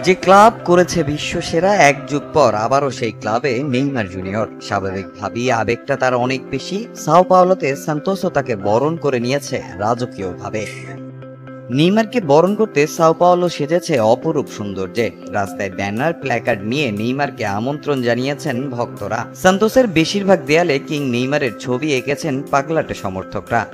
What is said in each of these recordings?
যে ক্লাব করেছে বিশ্বসেরা, এক যুগ পর আবারও সেই ক্লাবে নেইমার জুনিয়র। স্বাভাবিকভাবেই আবেগটা তার অনেক বেশি। সাও পাওলোতে সান্তোসও তাকে বরণ করে নিয়েছে রাজকীয়ভাবে। নেইমারকে বরণ করতে সাও পাওলো সেজেছে অপরূপ সৌন্দর্যে। রাস্তায় ব্যানার, প্ল্যাকার্ড নিয়ে নেইমারকে আমন্ত্রণ জানিয়েছেন ভক্তরা। সান্তোসের বেশিরভাগ দেয়ালে কিং নেইমারের ছবি এঁকেছেন পাগলাটে সমর্থকরা।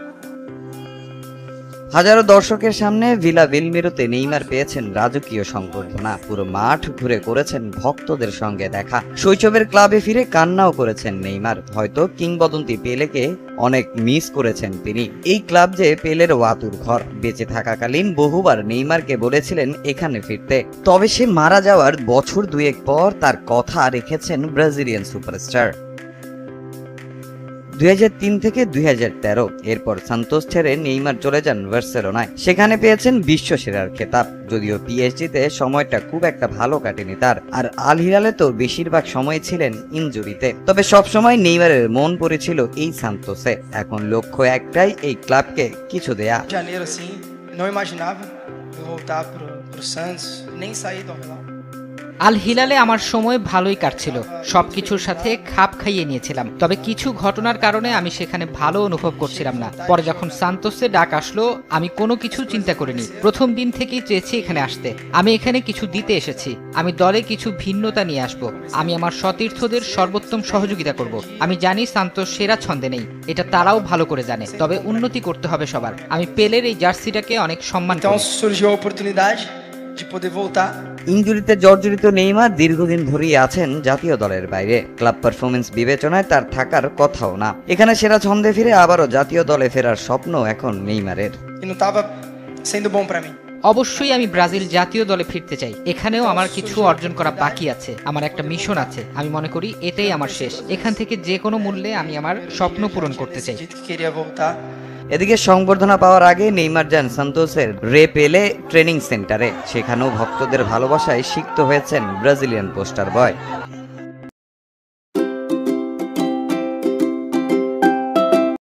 হাজারো দর্শকের সামনে ভিলা বেলমিরোতে নেইমার পেয়েছেন রাজকীয় সংবর্ধনা। পুরো মাঠ ঘুরে করেছেন ভক্তদের সঙ্গে দেখা। শৈশবের ক্লাবে ফিরে কান্নাও করেছেন নেইমার। হয়তো কিংবদন্তি পেলেকে অনেক মিস করেছেন তিনি। এই ক্লাব যে পেলের আতুর ঘর। বেঁচে থাকাকালীন বহুবার নেইমারকে বলেছিলেন এখানে ফিরতে। তবে সে মারা যাওয়ার বছর দুয়েক পর তার কথা রেখেছেন ব্রাজিলিয়ান সুপারস্টার। 2003 থেকে 2013 এরপর সান্তোস ছেড়ে নেইমার চলে যান বার্সেলোনায়। সেখানে পেয়েছেন বিশ্বসেরার খেতাব। যদিও পিএসজিতে সময়টা খুব একটা ভালো কাটেনি তার। আর আল হিলালে তো বেশিরভাগ সময় ছিলেন ইনজুরিতে। তবে সবসময় নেইমারের মন পড়েছিল এই সান্তোসে। এখন লক্ষ্য একটাই, এই ক্লাবকে কিছু দেয়া। Janeiro assim, não imaginava eu voltar pro Santos, nem sair do Al-Hilal. আল হিলালে আমার সময় ভালোই কাটছিল, সবকিছুর সাথে খাপ খাইয়ে নিয়েছিলাম। তবে কিছু ঘটনার কারণে আমি সেখানে ভালো অনুভব করছিলাম না। পরে যখন সান্তোসে ডাক আসলো, আমি কোনো কিছু চিন্তা করিনি। প্রথম দিন থেকেই চেয়েছি এখানে আসতে। আমি এখানে কিছু দিতে এসেছি। আমি দলে কিছু ভিন্নতা নিয়ে আসব। আমি আমার সতীর্থদের সর্বোত্তম সহযোগিতা করব। আমি জানি সান্তোস সেরা ছন্দে নেই, এটা তারাও ভালো করে জানে। তবে উন্নতি করতে হবে সবার। আমি পেলের এই জার্সিটাকে অনেক সম্মান করি। Então surgiu a oportunidade de poder voltar. ইনজুরিতে জর্জরিত নেইমার দীর্ঘদিন ধরেই আছেন জাতীয় দলের বাইরে। ক্লাব পারফরমেন্স বিবেচনায় তার থাকার কথাও না। এখানে সেরা ছন্দে ফিরে আবারও জাতীয় দলে ফেরার স্বপ্ন এখন নেইমারের। E não estava sendo bom para mí. অবশ্যই আমি ব্রাজিল জাতীয় দলে ফিরতে চাই। এখানেও আমার কিছু অর্জন করা বাকি আছে। আমার একটা মিশন আছে। আমি মনে করি এটাই আমার শেষ। এখান থেকে যে কোনো মূল্যে আমি আমার স্বপ্ন পূরণ করতে চাই। এদিকে সংবর্ধনা পাওয়ার আগে নেইমার যান সান্তোসের রে পেলে ট্রেনিং সেন্টারে। সেখানেও ভক্তদের ভালোবাসায় সিক্ত হয়েছেন ব্রাজিলিয়ান পোস্টার বয়।